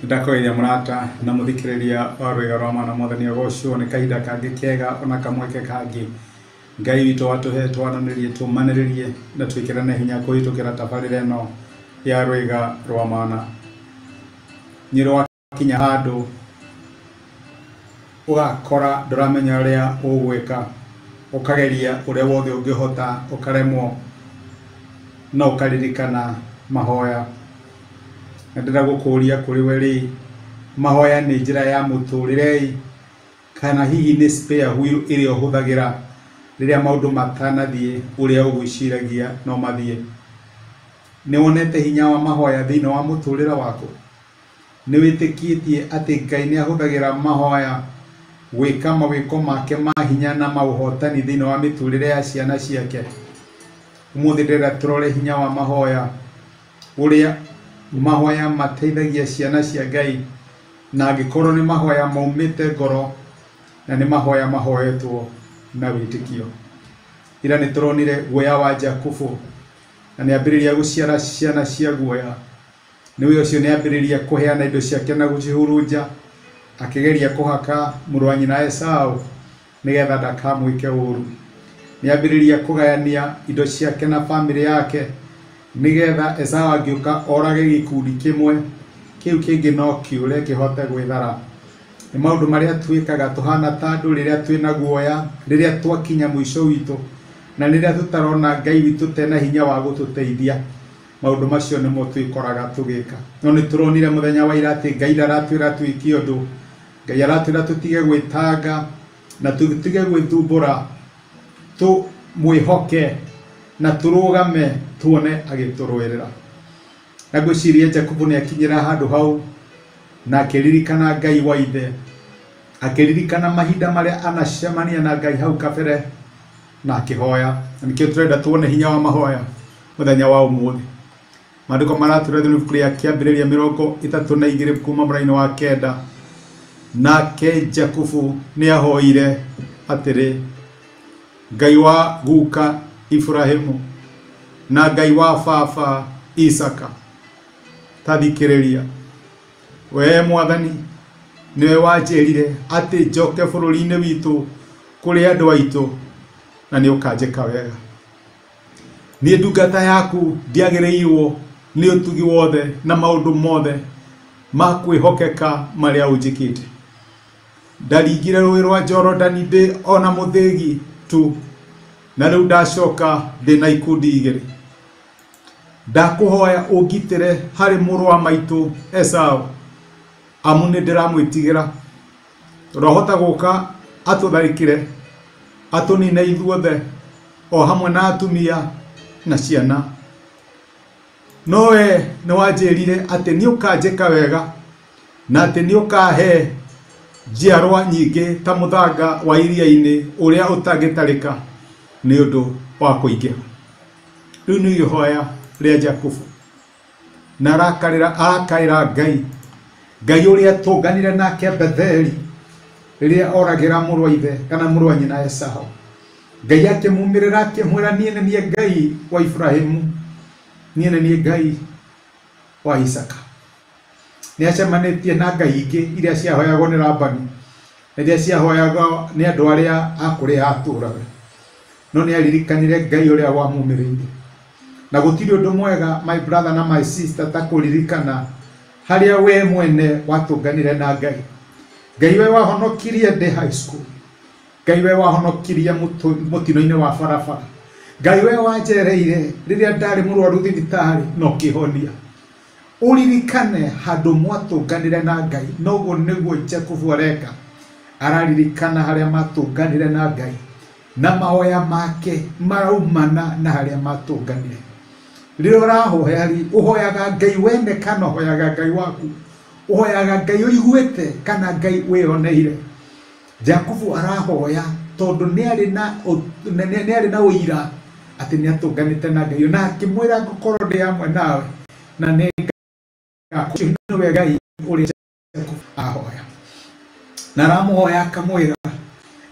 ndakoiria murata na muthikiriria Rwega rwa Mana Mwathani agocwo ni kahinda kangi kega ona kamweke kangi Ngai witu watuhe twananirie tumaniririe na twikirane hinya kuhitukira tabarira ino ya Rwega rwa Mana nyiro kinya handu ugakora nduramenya uria ugwika ukageria uria wothe ungihota ukaremwo no ukaririkana mahoya ndira gukuria kuri weri mahoya ni njira ya muturire kana hihi ni spare wheel iria uhuthagira riria maundu matanathie uria ugwiciragia no mathie ni wonete hinya wa mahoya thina wa muturira wako ni witikitie ati Ngai ni ahuthagira mahoya gwika mawiko make ma hinya na mauhotani thina wa miturire ya ciana ciake umuthi ndira turore hinya wa mahoya uria mahoya mateithagia ciana cia Ngai na angikorwo ni mahoya maumite ngoro na ni mahoya mahoetwo na witikio ira ni turonire guoya wa Jakubu na ni ambiriria guciara ciana cia guoya niwe ucio ni ambiriria kuheana indo ciake na gucihurunja akigeria kuhaka muru wa nyina Esau nigetha ndakamwike uru ni ambiriria kugayania indo ciake na family yake nigetha Esau agiuka orage gikundi kimwe kiu kingi no kiure kihote gwithara ni maundu maria twikaga tuhana tandu riria twina guoya riria twakinya mwisho witu na riria tutarona Ngai witu tena hinya wa gututeithia maundu macio nimo twikoraga tugika no ni turonire muthenya wa irati Ngai aratwira twiki undu Ngai aratwira tutige gwitanga na tutige gwithumbura tu mwihoke na turugame tuone agiturwirira na gwiciria Jakubu ni akinyira handu hau na akiririkana Ngai wa ithe akiririkana mahinda maria anacemania na Ngai hau kabere na akihoya nikio turenda tuone hinya wa mahoya muthenya wa umuthi maandiko maraturethwo ni buku ria kiambiriria 32 kuma muraini wa kenda nake Jakubu ni ahoire atiri Ngai wa guka Ibrahimu na Ngai wa baba Isaka tathikiriria we Mwathani niwe wanjirire ati njoke bururi-ini witu kuri andu aitu na ni ukanjika wega ni ndungata yaku ndiagireirwo ni utugi wothe na maundu mothe ma kwihokeka maria unjikite ndaringire rũĩ rwa Jorodani ndi ona muthegi tu na riu ndacoka ndi na ikundi igiri ndakuhoya ungitire hari muru wa maitu Esau amu ni ndiramwitigira rohota guka atutharikire atunine ithuothe o hamwe na atumia na ciana noe ni wanjirire ati ni ukanjika wega na ati ni ukahe njiarwa nyingi ta muthanga wa iria-ini uria utangitarika ni undu wa kuingira riu ni ihoya ria Jakubu na arakaira Ngai uria tunganire nake Betheli riria oragira muru wa ithe kana muru wa nyina Esau Ngai akimumirira akimwira nie ni Ngai wa Ibrahimu nie ni Ngai wa Isaka ni acemanitie na ngai ingi iria ciahoyagwo ni Labani iria ciahoyagwo ni andu aria akuri aturaga no ni aririkanire Ngai uria wamumiriire na gutiri undu mwega my brother na my sister ta kuririkana haria we mwene watunganire na Ngai we wahonokirie de high school Ngai we wahonokirie mutino-ini wa barabara Ngai we wanjereire riria ndari murwaru thibitari no kihonia uririkane handu mwatunganire na Ngai noguo niguo Jakubu areka araririkana haria matunganire na Ngai na mahoya make maraumana na haria matunganire riria urahoyari uhoyaga Ngai wene kana uhoyaga Ngai waku uhoyaga Ngai uiguite kana Ngai wioneire Jakubu arahoya tondu ni ari na uira ati ni atunganite na Ngai na akimwira gukorwo ndi hamwe nawe na ni niwe Ngai uria Jakubu ahoya na ramuhoya akamwira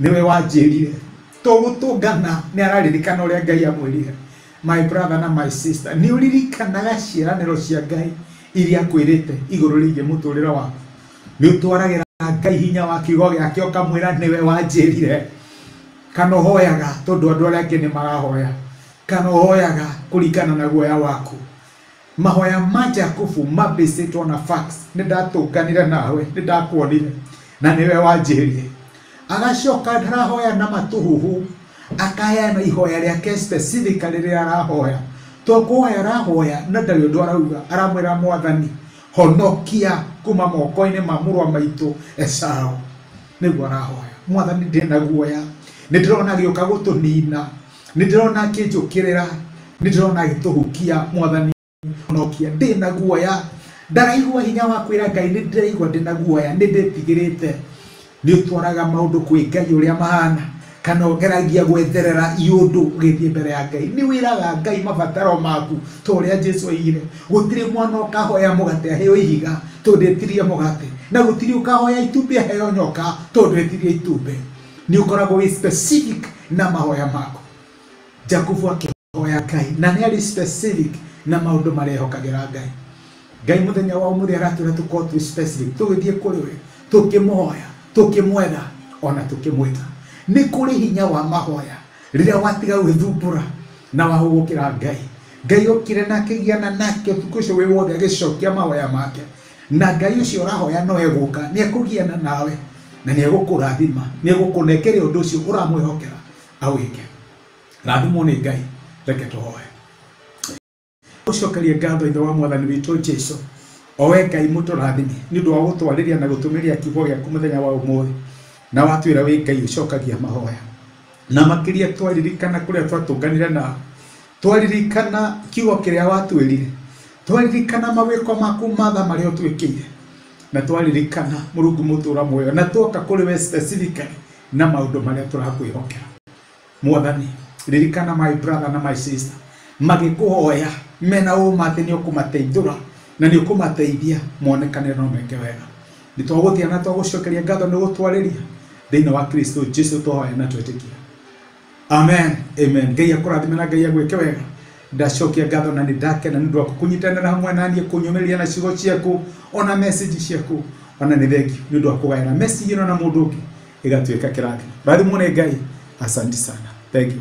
niwe wanjirire tugutungana ni araririkana uria Ngai amwirire my brother na my sister ni uririkanaga ciaraniro cia Ngai iria kwirite iguru ringi muturira waku ni utwaragira Ngai hinya wa kiugo giake ukamwira niwe wanjirire kana hoyaga tondu andu aria angi ni marahoya kana hoyaga kuringana na guoya waku mahoya ma Jakubu mabisitwo na facts ni ndatunganire nawe ni ndakuonire na niwe wanjirire agacoka ndarahoya na matuhuhu akaheana ihoya riake specifically riria arahoya to kuhoya arahoya na ndari undu arauga aramwira Mwathani honokia kuma moko-ini ma murwa maitu Esau niguo arahoya Mwathani ndina guoya nindirona gioka gutunina nindirona kinjukirira nindirona gituhukia Mwathani honokia ndina guoya ndaraigua hinya wa kwira Ngai nindiraigua ndina guoya ninditigirite ni utwaraga maundu kwi Ngai uria mahana kana ongeragia gwetherera iundu githie mbere ya Ngai ni wiraga Ngai mabataro maku to uria Jesu oigire gutiri mwana ukahoya mugate aheo ihiga to ndetirie mugate na gutiri ukahoya itumbi aheo nyoka to ndetirie itumbi ni ukoragwo wi specific na mahoya mako Jakubu akihoya Ngai na ni ari specific na maundu marehokagira Ngai muthenya wa umuthi aratwira tukorwo tu specific tugithie kuri we tukimuhoya tukimwetha ona tukimwita ni kuri hinya wa mahoya riria watiga gwithumbura na wahugukira Ngai okire na kigiana nake tukusho we wothe agicokia mahoya make na Ngai ucio rahoya no eguka ni ekugiana nawe na ni egukurathima ni egukunekere undu ucio uramwihokera awike rathimo ni Ngai reke tuhoye ucokerie ngatho ithe wa Mwathani witu Jesu owe Ngai muturathime ni undu wa gutwariria na gutumiria kiugo giaku muthenya wa umuthi na watwira wi Ngai ucokagia mahoya na makiria twaririkana kuria twatunganire na twaririkana kiugo kiria watwirire twaririkana mawiko maku matha maria utwikire na twaririkana Murungu mutura moyo na twoka kuri we specifically na maundu maria turakwihokera Mwathani ririkana my brother na my sister magikuhoya mena umate ni ukumateithura na ni ukumateithia monekane no meke wega nitwaguthia na twagucokeria ngatho ni gutwariria thiini wa Kristo Jesu tuhoya na twetikia amen amen Ngai akurathime na Ngai agwike wega ndacokia ngatho na nindakena ni undu wa kunyitanira hamwe nanie kunyumiria na ciugo ciaku ona message ciaku ona ni thengi ni undu wa kugayana message ino na mundu ungi igatuika kirathimo rathimo ni Ngai asante sana thank you